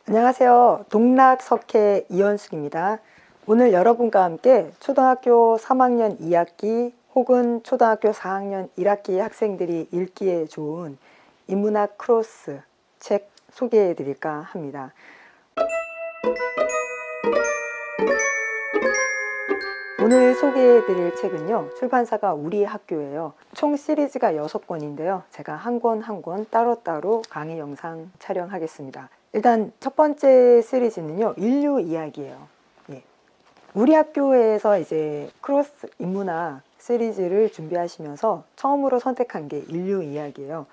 안녕하세요. 동락석회 이현숙입니다. 오늘 여러분과 함께 초등학교 3학년 2학기 혹은 초등학교 4학년 1학기 학생들이 읽기에 좋은 인문학 크로스 책 소개해 드릴까 합니다. 오늘 소개해 드릴 책은요, 출판사가 우리 학교예요. 총 시리즈가 6권인데요. 제가 한 권 한 권 따로따로 강의 영상 촬영하겠습니다. 일단 첫 번째 시리즈는요, 인류 이야기예요. 예. 우리 학교에서 이제 크로스 인문학 시리즈를 준비하시면서 처음으로 선택한 게 인류 이야기예요.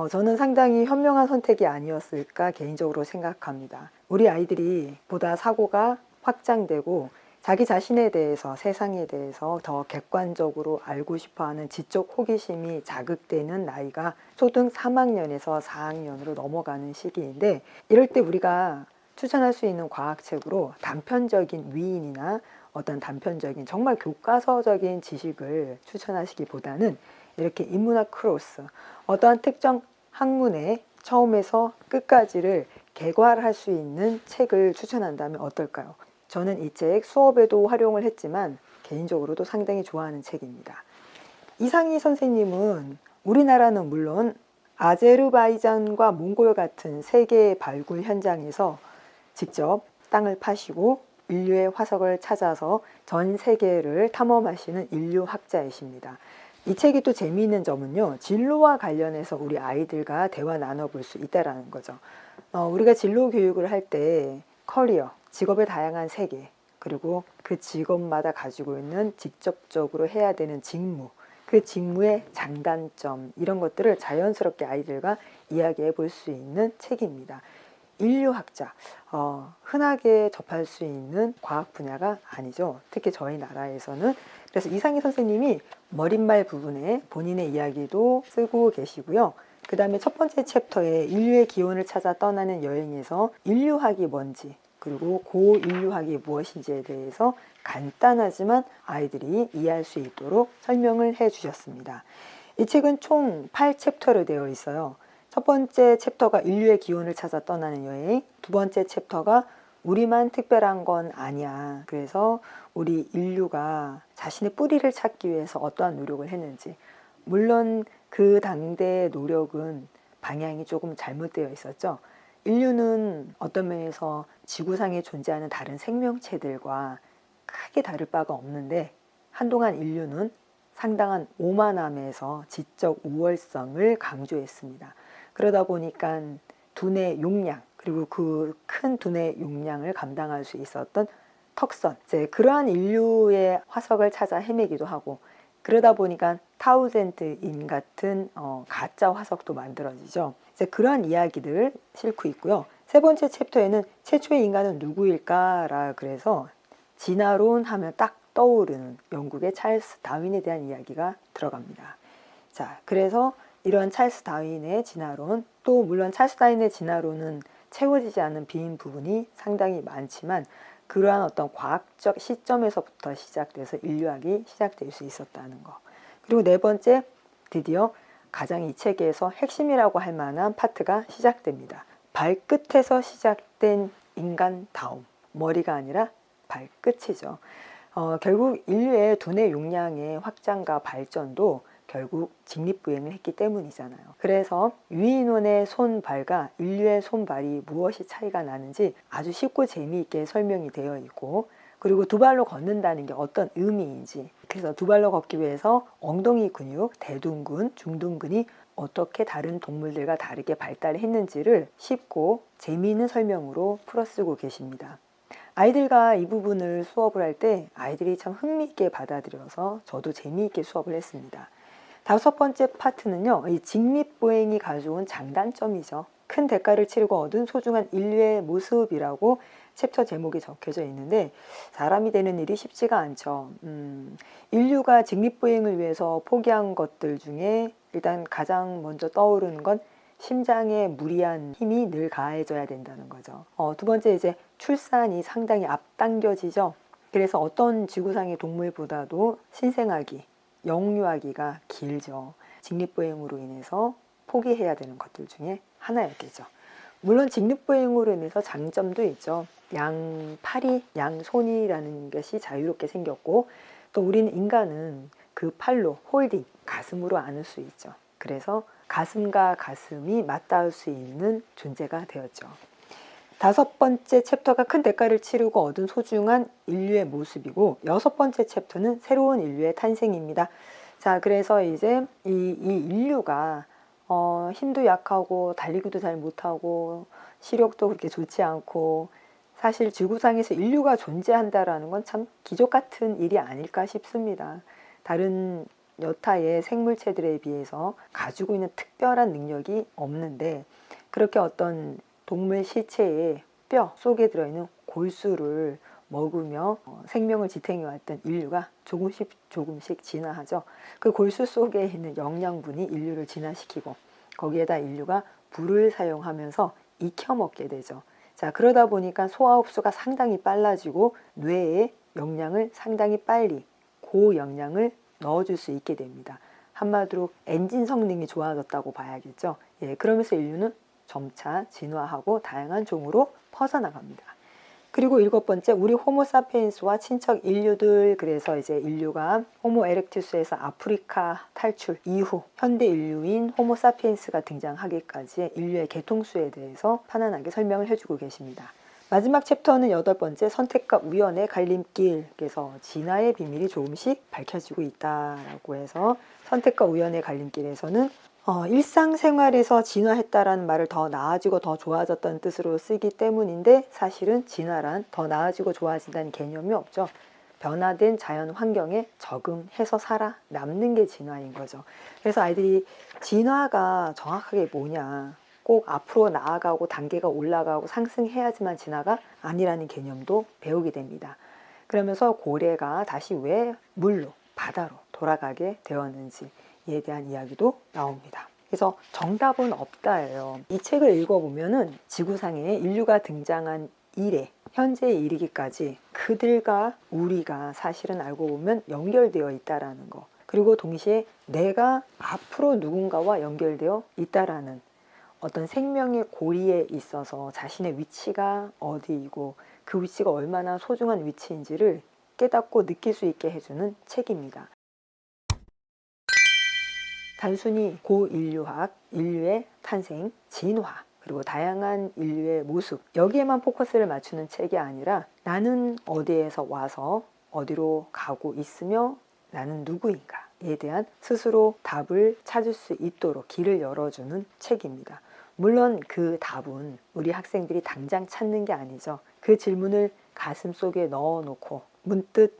저는 상당히 현명한 선택이 아니었을까 개인적으로 생각합니다. 우리 아이들이 보다 사고가 확장되고 자기 자신에 대해서, 세상에 대해서 더 객관적으로 알고 싶어하는 지적 호기심이 자극되는 나이가 초등 3학년에서 4학년으로 넘어가는 시기인데, 이럴 때 우리가 추천할 수 있는 과학책으로 단편적인 위인이나 어떤 단편적인 정말 교과서적인 지식을 추천하시기보다는 이렇게 인문학 크로스, 어떠한 특정 학문의 처음에서 끝까지를 개괄할 수 있는 책을 추천한다면 어떨까요? 저는 이 책 수업에도 활용을 했지만 개인적으로도 상당히 좋아하는 책입니다. 이상희 선생님은 우리나라는 물론 아제르바이잔과 몽골 같은 세계 발굴 현장에서 직접 땅을 파시고 인류의 화석을 찾아서 전 세계를 탐험하시는 인류학자이십니다. 이 책이 또 재미있는 점은요, 진로와 관련해서 우리 아이들과 대화 나눠볼 수 있다는 거죠. 우리가 진로 교육을 할 때 커리어, 직업의 다양한 세계, 그리고 그 직업마다 가지고 있는 직접적으로 해야 되는 직무, 그 직무의 장단점, 이런 것들을 자연스럽게 아이들과 이야기해 볼 수 있는 책입니다. 인류학자, 흔하게 접할 수 있는 과학 분야가 아니죠. 특히 저희 나라에서는. 그래서 이상희 선생님이 머릿말 부분에 본인의 이야기도 쓰고 계시고요. 그 다음에 첫 번째 챕터에 인류의 기원을 찾아 떠나는 여행에서 인류학이 뭔지, 그리고 고인류학이 무엇인지에 대해서 간단하지만 아이들이 이해할 수 있도록 설명을 해 주셨습니다. 이 책은 총 8챕터로 되어 있어요. 첫 번째 챕터가 인류의 기원을 찾아 떠나는 여행, 두 번째 챕터가 우리만 특별한 건 아니야. 그래서 우리 인류가 자신의 뿌리를 찾기 위해서 어떠한 노력을 했는지, 물론 그 당대의 노력은 방향이 조금 잘못되어 있었죠. 인류는 어떤 면에서 지구상에 존재하는 다른 생명체들과 크게 다를 바가 없는데, 한동안 인류는 상당한 오만함에서 지적 우월성을 강조했습니다. 그러다 보니까 두뇌 용량, 그리고 그 큰 두뇌 용량을 감당할 수 있었던 턱선, 이제 그러한 인류의 화석을 찾아 헤매기도 하고, 그러다 보니까 타우젠드인 같은 가짜 화석도 만들어지죠. 이제 그러한 이야기들 싣고 있고요. 세 번째 챕터에는 최초의 인간은 누구일까라 그래서 진화론 하면 딱 떠오르는 영국의 찰스 다윈에 대한 이야기가 들어갑니다. 자, 그래서 이런 찰스 다윈의 진화론, 또 물론 찰스 다윈의 진화론은 채워지지 않은 빈 부분이 상당히 많지만, 그러한 어떤 과학적 시점에서부터 시작돼서 인류학이 시작될 수 있었다는 거. 그리고 네 번째, 드디어 가장 이 책에서 핵심이라고 할 만한 파트가 시작됩니다. 발끝에서 시작된 인간다움, 머리가 아니라 발끝이죠. 결국 인류의 두뇌 용량의 확장과 발전도 결국 직립보행을 했기 때문이잖아요. 그래서 유인원의 손발과 인류의 손발이 무엇이 차이가 나는지 아주 쉽고 재미있게 설명이 되어 있고, 그리고 두 발로 걷는다는 게 어떤 의미인지, 그래서 두 발로 걷기 위해서 엉덩이 근육, 대둔근, 중둔근이 어떻게 다른 동물들과 다르게 발달했는지를 쉽고 재미있는 설명으로 풀어쓰고 계십니다. 아이들과 이 부분을 수업을 할 때 아이들이 참 흥미있게 받아들여서 저도 재미있게 수업을 했습니다. 다섯 번째 파트는요, 이 직립보행이 가져온 장단점이죠. 큰 대가를 치르고 얻은 소중한 인류의 모습이라고 챕터 제목이 적혀져 있는데, 사람이 되는 일이 쉽지가 않죠. 인류가 직립보행을 위해서 포기한 것들 중에 일단 가장 먼저 떠오르는 건 심장에 무리한 힘이 늘 가해져야 된다는 거죠. 두 번째, 이제 출산이 상당히 앞당겨지죠. 그래서 어떤 지구상의 동물보다도 신생아기, 영유아기가 길죠. 직립보행으로 인해서 포기해야 되는 것들 중에 하나였겠죠. 물론 직립보행으로 인해서 장점도 있죠. 양팔이, 양손이라는 것이 자유롭게 생겼고, 또 우리는 인간은 그 팔로 홀딩, 가슴으로 안을 수 있죠. 그래서 가슴과 가슴이 맞닿을 수 있는 존재가 되었죠. 5번째 챕터가 큰 대가를 치르고 얻은 소중한 인류의 모습이고, 6번째 챕터는 새로운 인류의 탄생입니다. 자, 그래서 이제 이 인류가 힘도 약하고 달리기도 잘 못하고 시력도 그렇게 좋지 않고, 사실 지구상에서 인류가 존재한다라는 건 참 기적 같은 일이 아닐까 싶습니다. 다른 여타의 생물체들에 비해서 가지고 있는 특별한 능력이 없는데, 그렇게 어떤 동물 시체의 뼈 속에 들어있는 골수를 먹으며 생명을 지탱해왔던 인류가 조금씩 조금씩 진화하죠. 그 골수 속에 있는 영양분이 인류를 진화시키고, 거기에다 인류가 불을 사용하면서 익혀 먹게 되죠. 자, 그러다 보니까 소화 흡수가 상당히 빨라지고 뇌에 영양을 상당히 빨리 고영양을 넣어줄 수 있게 됩니다. 한마디로 엔진 성능이 좋아졌다고 봐야겠죠. 예, 그러면서 인류는 점차 진화하고 다양한 종으로 퍼져나갑니다. 그리고 7번째, 우리 호모사피엔스와 친척 인류들. 그래서 이제 인류가 호모 에렉투스에서 아프리카 탈출 이후 현대 인류인 호모사피엔스가 등장하기까지의 인류의 계통수에 대해서 편안하게 설명을 해주고 계십니다. 마지막 챕터는 8번째, 선택과 우연의 갈림길. 그래서 진화의 비밀이 조금씩 밝혀지고 있다라고 해서, 선택과 우연의 갈림길에서는 일상생활에서 진화했다라는 말을 더 나아지고 더 좋아졌다는 뜻으로 쓰기 때문인데, 사실은 진화란 더 나아지고 좋아진다는 개념이 없죠. 변화된 자연 환경에 적응해서 살아남는 게 진화인 거죠. 그래서 아이들이 진화가 정확하게 뭐냐, 꼭 앞으로 나아가고 단계가 올라가고 상승해야지만 진화가 아니라는 개념도 배우게 됩니다. 그러면서 고래가 다시 왜 물로, 바다로 돌아가게 되었는지에 대한 이야기도 나옵니다. 그래서 정답은 없다예요. 이 책을 읽어보면은 지구상에 인류가 등장한 이래 현재에 이르기까지 그들과 우리가 사실은 알고 보면 연결되어 있다라는 거, 그리고 동시에 내가 앞으로 누군가와 연결되어 있다라는 어떤 생명의 고리에 있어서 자신의 위치가 어디이고 그 위치가 얼마나 소중한 위치인지를 깨닫고 느낄 수 있게 해주는 책입니다. 단순히 고인류학, 인류의 탄생, 진화, 그리고 다양한 인류의 모습, 여기에만 포커스를 맞추는 책이 아니라 나는 어디에서 와서 어디로 가고 있으며 나는 누구인가에 대한 스스로 답을 찾을 수 있도록 길을 열어주는 책입니다. 물론 그 답은 우리 학생들이 당장 찾는 게 아니죠. 그 질문을 가슴 속에 넣어놓고 문득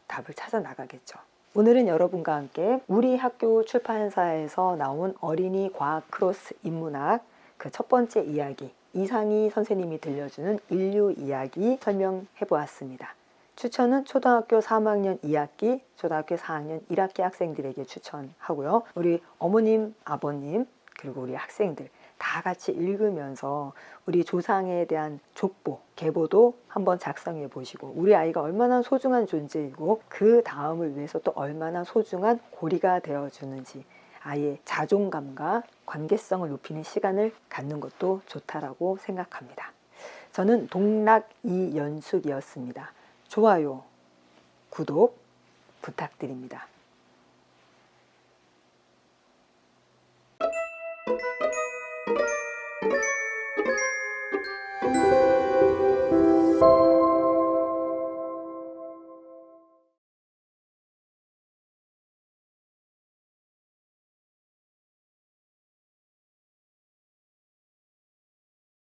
답을 찾아 나가겠죠. 오늘은 여러분과 함께 우리 학교 출판사에서 나온 어린이 과학 크로스 인문학 그 첫 번째 이야기, 이상희 선생님이 들려주는 인류 이야기 설명해 보았습니다. 추천은 초등학교 3학년 2학기, 초등학교 4학년 1학기 학생들에게 추천하고요. 우리 어머님, 아버님, 그리고 우리 학생들 다 같이 읽으면서 우리 조상에 대한 족보, 계보도 한번 작성해 보시고, 우리 아이가 얼마나 소중한 존재이고 그 다음을 위해서 또 얼마나 소중한 고리가 되어주는지 아이의 자존감과 관계성을 높이는 시간을 갖는 것도 좋다라고 생각합니다. 저는 동락 이연숙이었습니다. 좋아요, 구독 부탁드립니다.